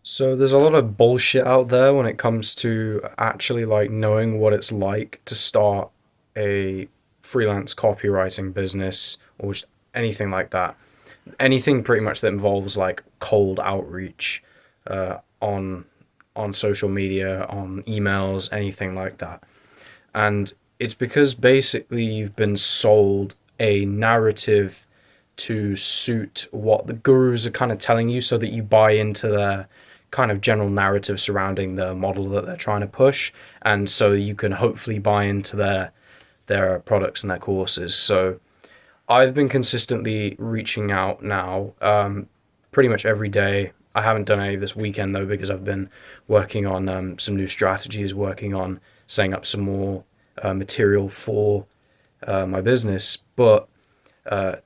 So there's a lot of bullshit out there when it comes to actually like knowing what it's like to start a freelance copywriting business or just anything like that. Anything pretty much that involves like cold outreach on social media, on emails, anything like that. And it's because basically you've been sold a narrative to suit what the gurus are kind of telling you so that you buy into their kind of general narrative surrounding the model that they're trying to push, and so you can hopefully buy into their products and their courses. So I've been consistently reaching out now, pretty much every day. I haven't done any this weekend though because I've been working on some new strategies, working on setting up some more material for my business. But uh,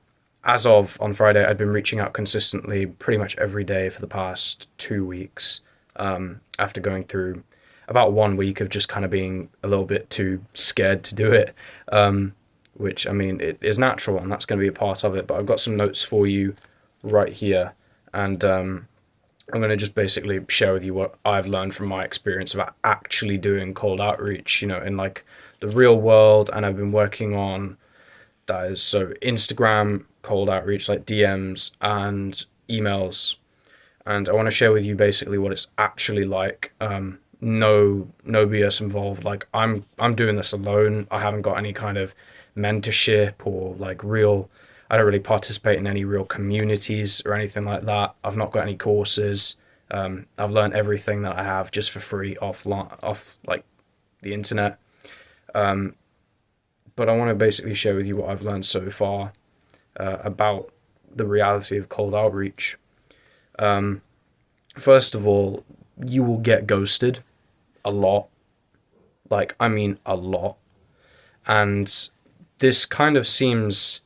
as of on Friday, I'd been reaching out consistently pretty much every day for the past 2 weeks, after going through about 1 week of just kind of being a little bit too scared to do it, which I mean, it is natural and that's going to be a part of it. But I've got some notes for you right here, and I'm going to just basically share with you what I've learned from my experience about actually doing cold outreach, in like the real world. And I've been working on that is so Instagram cold outreach, like DMs and emails. And I want to share with you basically what it's actually like. No BS involved. Like I'm doing this alone. I haven't got any kind of mentorship or like real. I don't really participate in any real communities or anything like that. I've not got any courses. I've learned everything that I have just for free offline, off like the internet. Um, but I want to basically share with you what I've learned so far about the reality of cold outreach. Um, First of all, you will get ghosted a lot. Like, I mean, a lot. And this kind of seems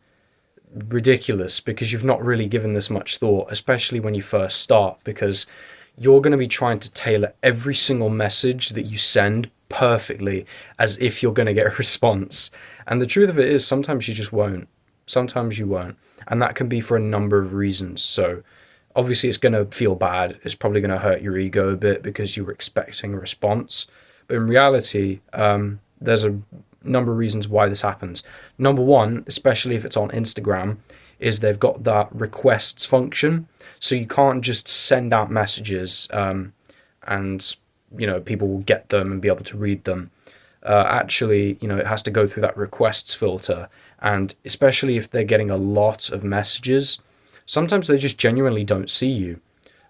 ridiculous because you've not really given this much thought, especially when you first start, because you're going to be trying to tailor every single message that you send perfectly as if you're going to get a response. And the truth of it is, sometimes you just won't. Sometimes you won't. And that can be for a number of reasons. So, obviously, it's going to feel bad. It's probably going to hurt your ego a bit because you were expecting a response. But in reality, there's a number of reasons why this happens. Number one, especially if it's on Instagram, is they've got that requests function. So you can't just send out messages, and people will get them and be able to read them. Actually, it has to go through that requests filter. And especially if they're getting a lot of messages, sometimes they just genuinely don't see you.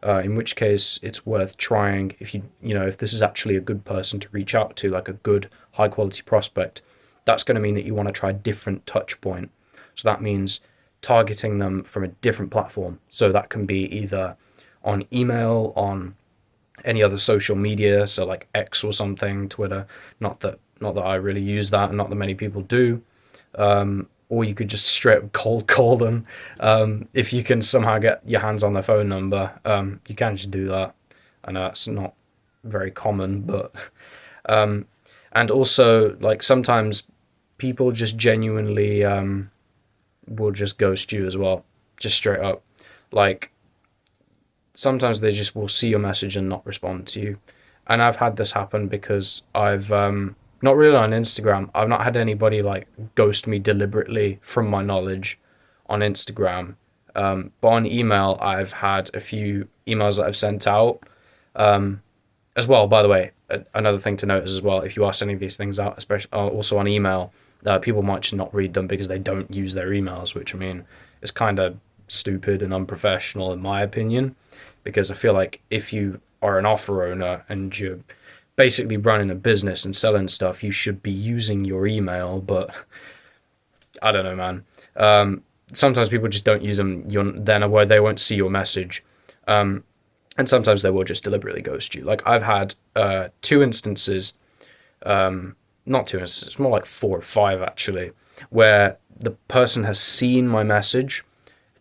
In which case, it's worth trying if this is actually a good person to reach out to, like a good high quality prospect. That's going to mean that you want to try a different touch point. So that means targeting them from a different platform. So that can be either on email, on any other social media, so like X or something, Twitter. Not that I really use that, and not that many people do. Or you could just straight up cold call them. If you can somehow get your hands on their phone number, you can just do that. I know it's not very common, but and also like sometimes people just genuinely will just ghost you as well, just straight up. Like sometimes they just will see your message and not respond to you. And I've had this happen because I've not really on Instagram. I've not had anybody like ghost me deliberately from my knowledge on Instagram. But on email, I've had a few emails that I've sent out. As well, by the way, another thing to note is as well, if you are sending these things out, especially also on email, people might just not read them because they don't use their emails, which I mean is kind of stupid and unprofessional in my opinion. Because I feel like if you are an offer owner and you're basically running a business and selling stuff, you should be using your email. But I don't know, man. Sometimes people just don't use them. Then where they won't see your message. And sometimes they will just deliberately ghost you. Like I've had two instances, not two instances, it's more like four or five actually, where the person has seen my message.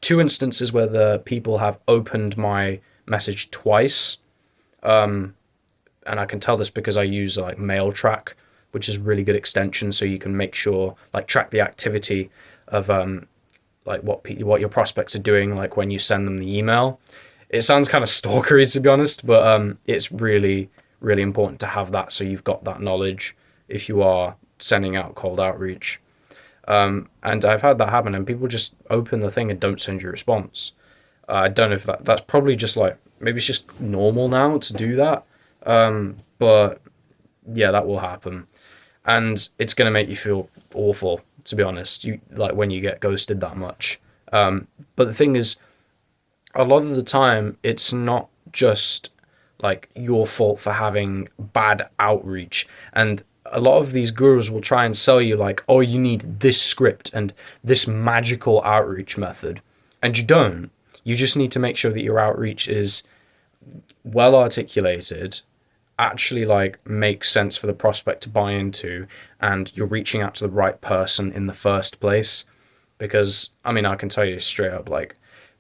Two instances where the people have opened my message twice, and I can tell this because I use like Mail Track, which is a really good extension, so you can make sure like track the activity of like what your prospects are doing, like when you send them the email. It sounds kind of stalkery, to be honest, but it's really, really important to have that so you've got that knowledge if you are sending out cold outreach. And I've had that happen, and people just open the thing and don't send you a response. I don't know if that's probably just like maybe it's just normal now to do that. But yeah, that will happen, and it's gonna make you feel awful. To be honest, you like when you get ghosted that much. But the thing is, a lot of the time, it's not just like your fault for having bad outreach. And a lot of these gurus will try and sell you like, oh, you need this script and this magical outreach method. And you don't. You just need to make sure that your outreach is well articulated, actually like makes sense for the prospect to buy into, and you're reaching out to the right person in the first place. Because I mean, I can tell you straight up, like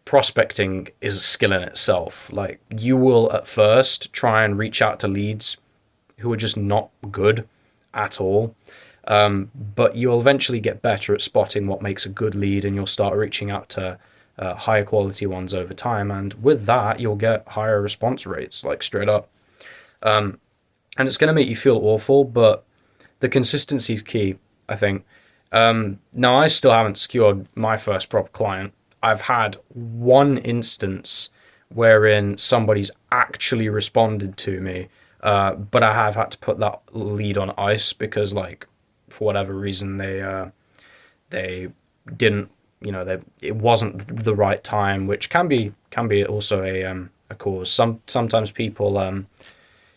prospecting is a skill in itself. Like you will at first try and reach out to leads who are just not good at all. But you'll eventually get better at spotting what makes a good lead, and you'll start reaching out to higher quality ones over time. And with that, you'll get higher response rates, like straight up. And it's going to make you feel awful, but the consistency is key, I think. Now, I still haven't secured my first proper client. I've had one instance wherein somebody's actually responded to me, but I have had to put that lead on ice because, like, for whatever reason, they didn't, it wasn't the right time, which can be also a cause. Sometimes people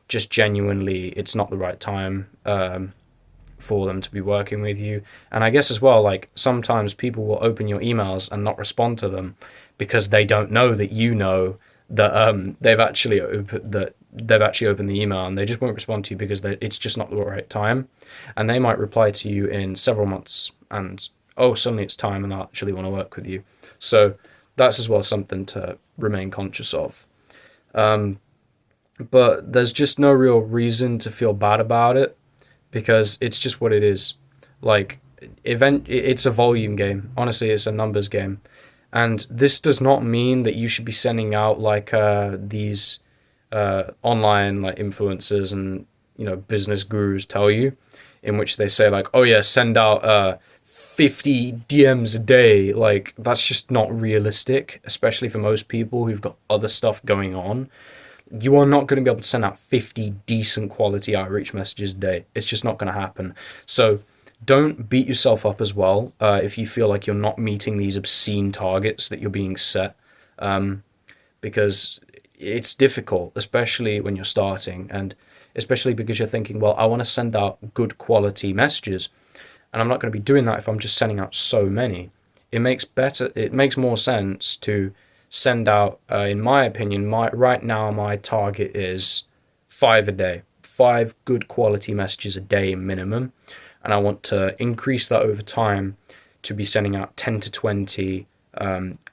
just genuinely, it's not the right time for them to be working with you. And I guess as well, like sometimes people will open your emails and not respond to them because they don't know that you know that they've actually opened the email, and they just won't respond to you because it's just not the right time. And they might reply to you in several months and suddenly it's time and I actually want to work with you. So that's as well something to remain conscious of. But there's just no real reason to feel bad about it because it's just what it is. Like, it's a volume game. Honestly, it's a numbers game. And this does not mean that you should be sending out like these online like influencers and business gurus tell you, in which they say like, oh yeah, send out 50 DMs a day. Like, that's just not realistic, especially for most people who've got other stuff going on. You are not going to be able to send out 50 decent quality outreach messages a day. It's just not going to happen. So don't beat yourself up as well if you feel like you're not meeting these obscene targets that you're being set, because it's difficult, especially when you're starting, and especially because you're thinking, well, I want to send out good quality messages, and I'm not going to be doing that if I'm just sending out so many. It makes more sense to send out, in my opinion, right now my target is 5 a day, 5 good quality messages a day minimum, and I want to increase that over time to be sending out 10 to 20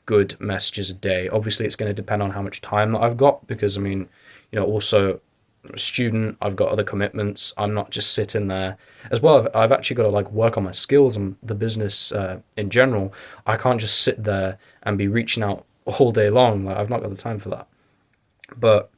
good messages a day. Obviously, it's going to depend on how much time that I've got, because I mean, also I'm a student, I've got other commitments. I'm not just sitting there. As well, I've actually got to like work on my skills and the business in general. I can't just sit there and be reaching out all day long. Like, I've not got the time for that. But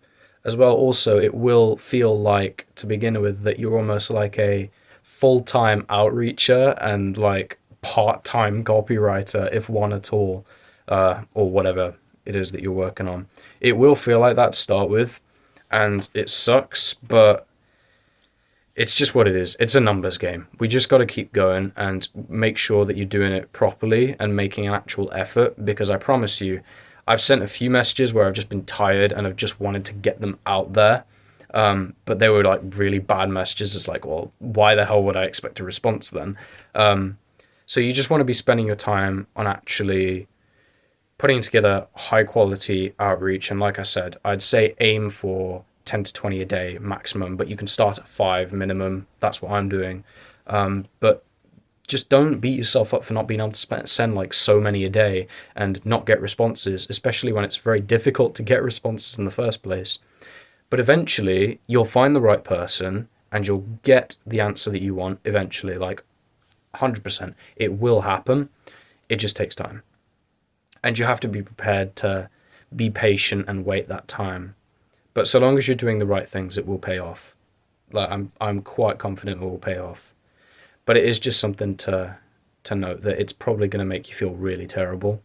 as well, also, it will feel like, to begin with, that you're almost like a full-time outreacher and like part-time copywriter, if one at all, or whatever it is that you're working on. It will feel like that to start with, and it sucks, but it's just what it is. It's a numbers game. We just got to keep going and make sure that you're doing it properly and making an actual effort, because I promise you, I've sent a few messages where I've just been tired and I've just wanted to get them out there. But they were like really bad messages. It's like, well, why the hell would I expect a response then? So you just want to be spending your time on actually putting together high quality outreach. And like I said, I'd say aim for 10 to 20 a day maximum, but you can start at 5 minimum. That's what I'm doing. But just don't beat yourself up for not being able to send like so many a day and not get responses, especially when it's very difficult to get responses in the first place. But eventually you'll find the right person and you'll get the answer that you want eventually, like 100%. It will happen. It just takes time. And you have to be prepared to be patient and wait that time. But so long as you're doing the right things, it will pay off. Like I'm quite confident it will pay off. But it is just something to note that it's probably going to make you feel really terrible.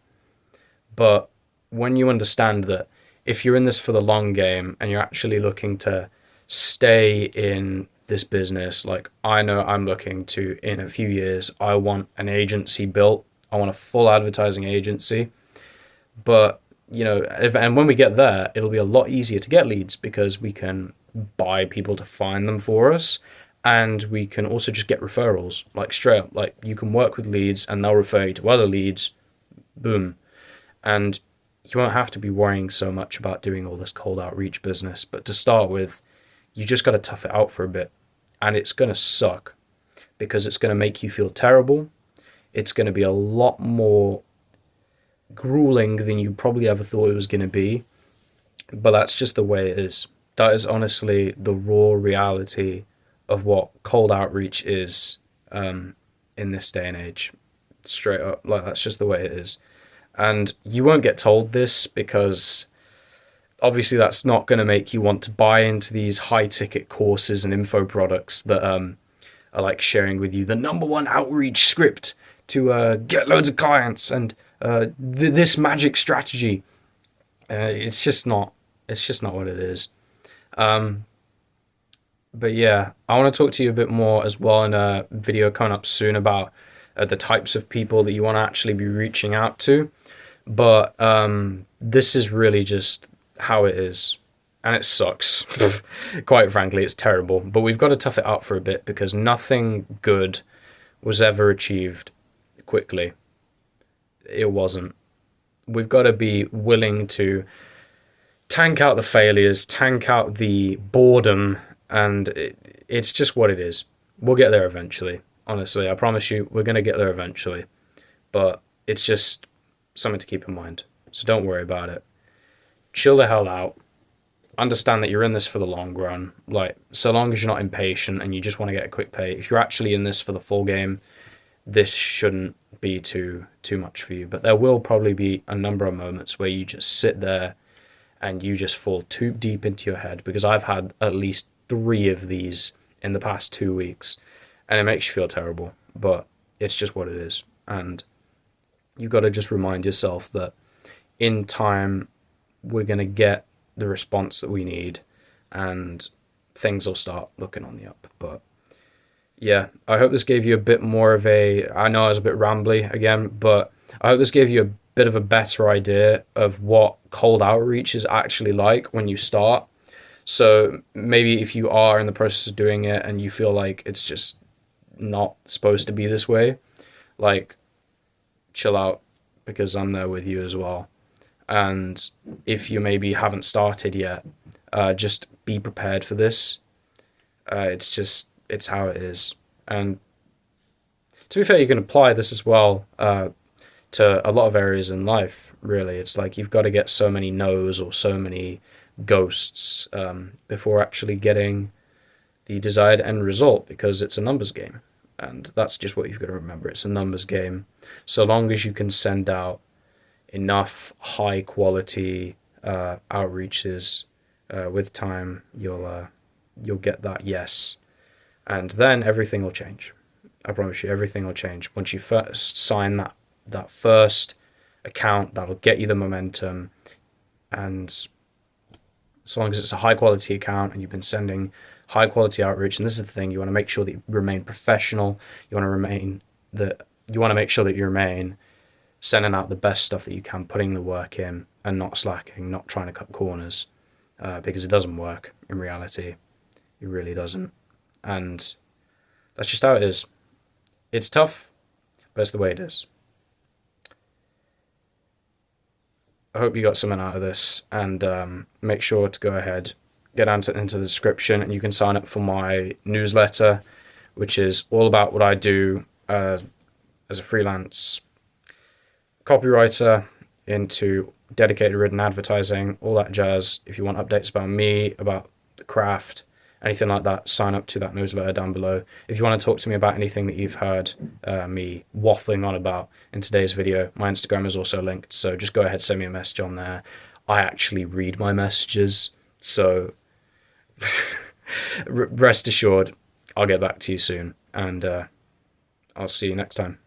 But when you understand that if you're in this for the long game and you're actually looking to stay in this business, like I know I'm looking to, in a few years, I want an agency built. I want a full advertising agency. But, and when we get there, it'll be a lot easier to get leads because we can buy people to find them for us. And we can also just get referrals, like straight up. Like you can work with leads and they'll refer you to other leads. Boom. And you won't have to be worrying so much about doing all this cold outreach business. But to start with, you just got to tough it out for a bit. And it's going to suck because it's going to make you feel terrible. It's going to be a lot more grueling than you probably ever thought it was going to be. But that's just the way it is. That is honestly the raw reality of what cold outreach is in this day and age. Straight up, like that's just the way it is. And you won't get told this because obviously that's not going to make you want to buy into these high ticket courses and info products that are like sharing with you the #1 outreach script to get loads of clients and this magic strategy. It's just not what it is. But yeah, I want to talk to you a bit more as well in a video coming up soon about the types of people that you want to actually be reaching out to. But this is really just how it is. And it sucks. Quite frankly, it's terrible. But we've got to tough it out for a bit because nothing good was ever achieved quickly. It wasn't. We've got to be willing to tank out the failures, tank out the boredom, and it's just what it is. We'll get there eventually. Honestly, I promise you, we're going to get there eventually. But it's just something to keep in mind. So don't worry about it. Chill the hell out. Understand that you're in this for the long run. Like, so long as you're not impatient and you just want to get a quick pay. If you're actually in this for the full game, this shouldn't be too much for you. But there will probably be a number of moments where you just sit there and you just fall too deep into your head, because I've had at least 3 of these in the past 2 weeks, and it makes you feel terrible, but it's just what it is. And you've got to just remind yourself that in time we're going to get the response that we need and things will start looking on the up. But yeah, I hope this gave you a bit more of I know I was a bit rambly again, but I hope this gave you a bit of a better idea of what cold outreach is actually like when you start. So maybe if you are in the process of doing it and you feel like it's just not supposed to be this way, like, chill out, because I'm there with you as well. And if you maybe haven't started yet, just be prepared for this. It's how it is. And to be fair, you can apply this as well to a lot of areas in life, really. It's like you've got to get so many no's or so many ghosts before actually getting the desired end result, because it's a numbers game. And that's just what you've got to remember. It's a numbers game. So long as you can send out enough high quality outreaches with time, you'll get that yes. And then everything will change. I promise you, everything will change. Once you first sign that first account, that'll get you the momentum. And so long as it's a high quality account and you've been sending high quality outreach, and this is the thing, you want to make sure that you remain professional. You want to make sure that you remain sending out the best stuff that you can, putting the work in and not slacking, not trying to cut corners, because it doesn't work in reality. It really doesn't. And that's just how it is. It's tough, but it's the way it is. I hope you got something out of this, and make sure to go ahead, get into the description, and you can sign up for my newsletter, which is all about what I do as a freelance copywriter into dedicated written advertising, all that jazz. If you want updates about me, about the craft, anything like that, sign up to that newsletter down below. If you want to talk to me about anything that you've heard me waffling on about in today's video, my Instagram is also linked, so just go ahead, send me a message on there. I actually read my messages. So rest assured, I'll get back to you soon, and I'll see you next time.